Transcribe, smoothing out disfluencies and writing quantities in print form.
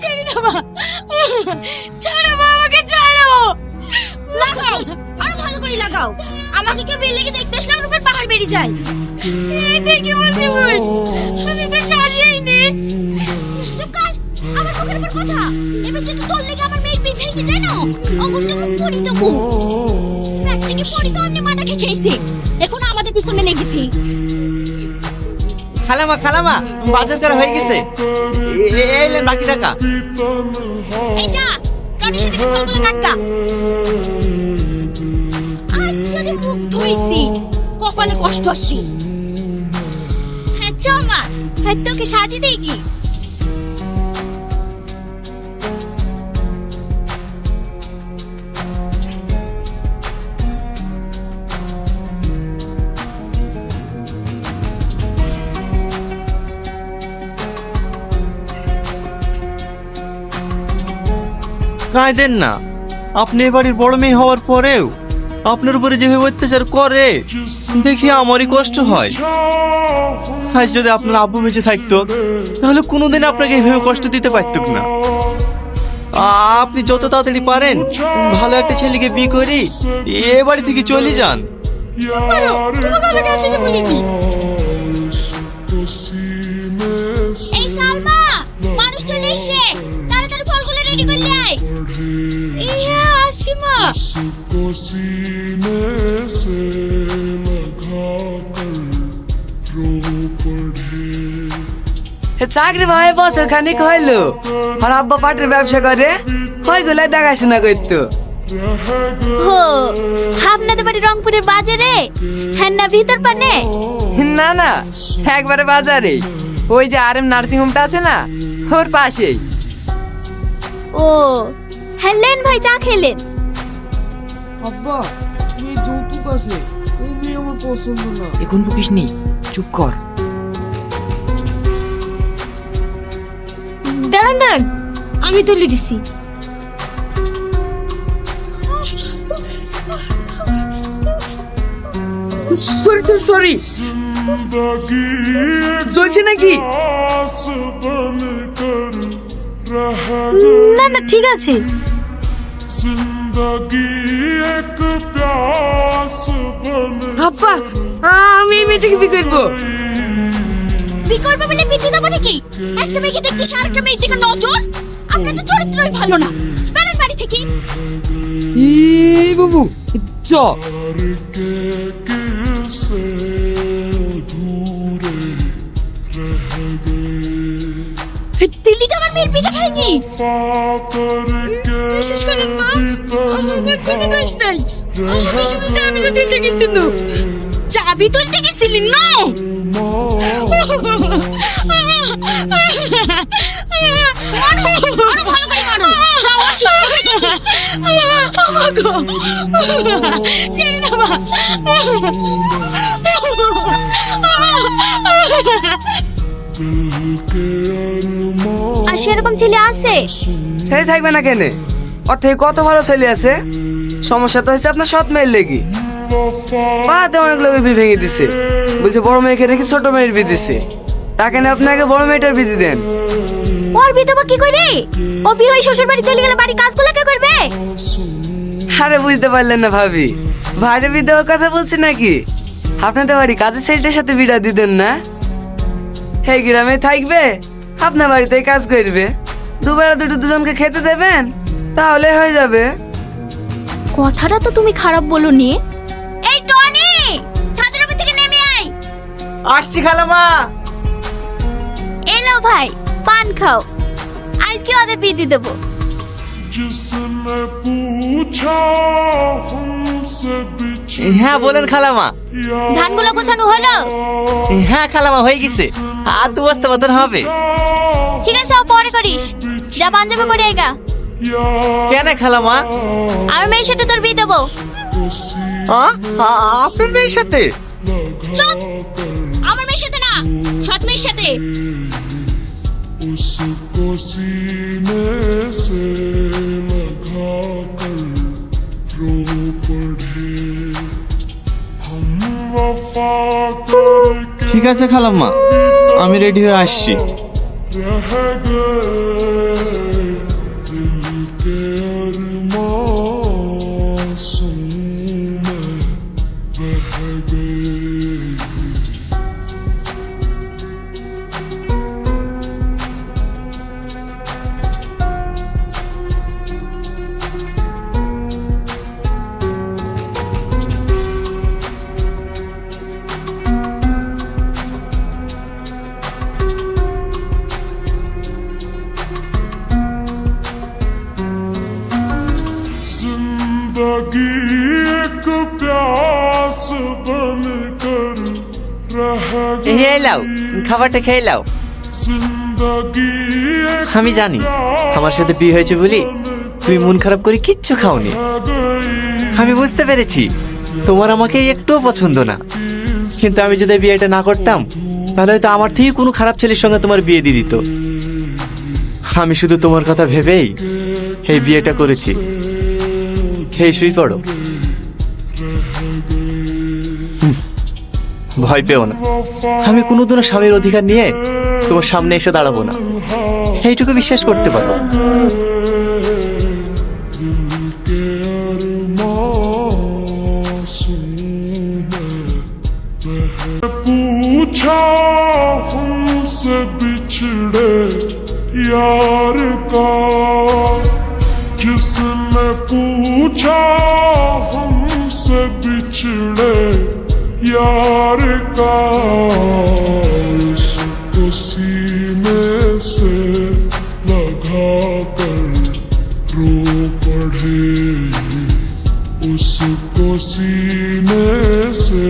ছেড়ে দাও মা, ছাড়ো মা, আমাকে ছাড়ো। লাগাও, আরো ভালো করে লাগাও। আমাকে কেউ বেল লেগে দেখতে আসলে আমার উপর পাহাড় বেরিয়ে যায়। এই কি বলছি ভুল, আমি তো সাজিয়েইনি। চুপ কর, আমার মুখের উপর কথা। এবার যদি তোর লেগে আমার মেয়ের বিয়ে ভেঙে যায় না, অগুন তো মুখ পড়ি তো মুখ। রাত থেকে পড়ি তো অন্য মাথাকে খেয়েছে, এখন আমাদের পিছনে লেগেছে। খালামা খালামা, বাজার করা হয়ে গেছে, এলেন বাকি টাকা। এই যা, কানের সাথে ফলগুলো কাটকা। আজ যদি মুখ ধুইছি, কপালে কষ্ট আসি। হ্যাঁ চ মা, হ্যাঁ তোকে সাজিয়ে দেই কি? কাঁদেন না, আপনি এ বাড়ির বড় মেয়ে হওয়ার পরেও আপনার উপরে যেভাবে অত্যাচার করে দেখি আমারই কষ্ট হয়। আজ যদি আপনার আব্বু বেঁচে থাকতো তাহলে কোনোদিন আপনাকে এভাবে কষ্ট দিতে পারতুক না। আপনি যত তাড়াতাড়ি পারেন ভালো একটা ছেলেকে বিয়ে করি এ বাড়ি থেকে চলে যান। চুপ করো, তোমাকে আমি কাছে বলিনি। এই সালমা, মানুষ চলে এসে, তাড়াতাড়ি ফলগুলো রেডি করে আয়। ইয়া আসি মা। চাকরি ভাই বছর খানিক হইলো, আর আব্বা পাটের ব্যবসা করে, ওইগুলাই দেখাশোনা করতো। হো, আপনাদের বাড়ি রংপুরের বাজারে? হ্যাঁ না ভিতর পানে? না না, একবারে বাজারে, ওই যে আর এম নার্সিং হোমটা আছে না, ওর পাশেই। ও হ্যালেন ভাই, চা খেলেন? আব্বা, মেয়ে যৌতুক আছে, ও মেয়ে আমার পছন্দ না। এখন বকিস নি, চুপ কর। দাঁড়ান দাঁড়ান, আমি তুলে দিছি। সরি সরি, চলছে নাকি? না না ঠিক আছে। আব্বা, আমি এই মেয়েটাকে বিয়ে করবো। বিয়ে করবে বলে বিয়ে দেবো নাকি? একটা মেয়েকে দেখতে আরেকটা মেয়ের দিকে নজর, আপনার তো চরিত্রই ভালো না। বেরেন বাড়ি থেকে। এই বাবু চ। দিল্লি তো আমার মেয়ের বিয়ে খাইনি। বিশ্বাস করেন মা, আমার কোনো দোষ নাই। আমি শুধু চাবিটা দিতে গেছিল। চাবি তুলতে গেছিলি না? আরো ভালো করে মারো। সাহস আমাগো ছেড়ে দাও মা। আর সেরকম ছেলে আছে? ছেলে থাকবে না কেন? ওর থেকে কত ভালো ছেলে আছে। সমস্যা তো হয়েছে আপনার সৎ মেয়ের লেগে। পাড়াতে অনেক লোক বিয়ে ভেঙে দিছে, বলছে বড় মেয়েকে রেখে ছোট মেয়ের বিয়ে দিছে। তাকে না আপনাকে বড় মেয়েটার বিয়ে দেন। ওর বিয়ে দেবো কি করে? ও বিয়ে হয়ে শ্বশুর বাড়ি চলে গেলে বাড়ি কাজগুলো কে করবে? আরে বুঝতে পারলেন না ভাবি, ভাইরে বিয়ে দেওয়ার কথা বলছি নাকি? আপনাদের বাড়ি কাজের ছেলেটার সাথে বিড়া দিতেন না? এই গ্রামে থাকবে, আপনার বাড়িতেই কাজ করবে, দুবেলা দুটো দুজনকে খেতে দেবেন, তাহলে হয়ে যাবে। কথাটা তো তুমি খারাপ বলনি। এই টনি, ছাদের উপর থেকে নেমে আয়। আসছি খালামা। এলো ভাই, পান খাও, আজকে ওদের বিয়ে দিয়ে দেবো। হ্যাঁ বলেন খালামা। ধানগুলো গোছানো হলো? হ্যাঁ খালামা, হয়ে গেছে, আর 2 বস্তা মতন হবে। ঠিক আছে, ও পরে করিস। যা পাঞ্জাবি পরে আইগা। কেন খালামা? আমার মেয়ের সাথে তোর বিয়ে দেবো। আপনার মেয়ের সাথে? চুপ, আমার মেয়ের সাথে না, সৎ মেয়ের সাথে। उसको सीने से लगा कर रो पड़े हम वफा करके ঠিক আছে খালাম্মা, আমি রেডি হয়ে আসছি। रह गए जिंदगी एक प्यास बनकर रह এই লাও খাবারটা খেয়ে লাও। जिंदगी एक আমি জানি আমার সাথে বিয়ে হয়েছে বলি তুমি মন খারাপ করে কিচ্ছু খাওনি। আমি বুঝতে পেরেছি তোমার আমাকে একটুও পছন্দ না, কিন্তু আমি যদি বিয়েটা না করতাম তাহলে হয়তো আমার থেকে কোনো খারাপ ছেলের সঙ্গে তোমার বিয়ে দিয়ে দিত। আমি শুধু তোমার কথা ভেবেই এই বিয়েটা করেছি। খেয়ে শুই পড়ো। ভয় পেও না, আমি কোনোদিনও স্বামীর অধিকার নিয়ে তোমার সামনে এসে দাঁড়াবো না, এইটুকু বিশ্বাস করতে পারো। के अरमासूं में पूछा हमसे बिछड़े यार का, जिसने पूछा हमसे बिछड़े यार का, उसको सीने से लगा कर रो पड़े, उसको सीने से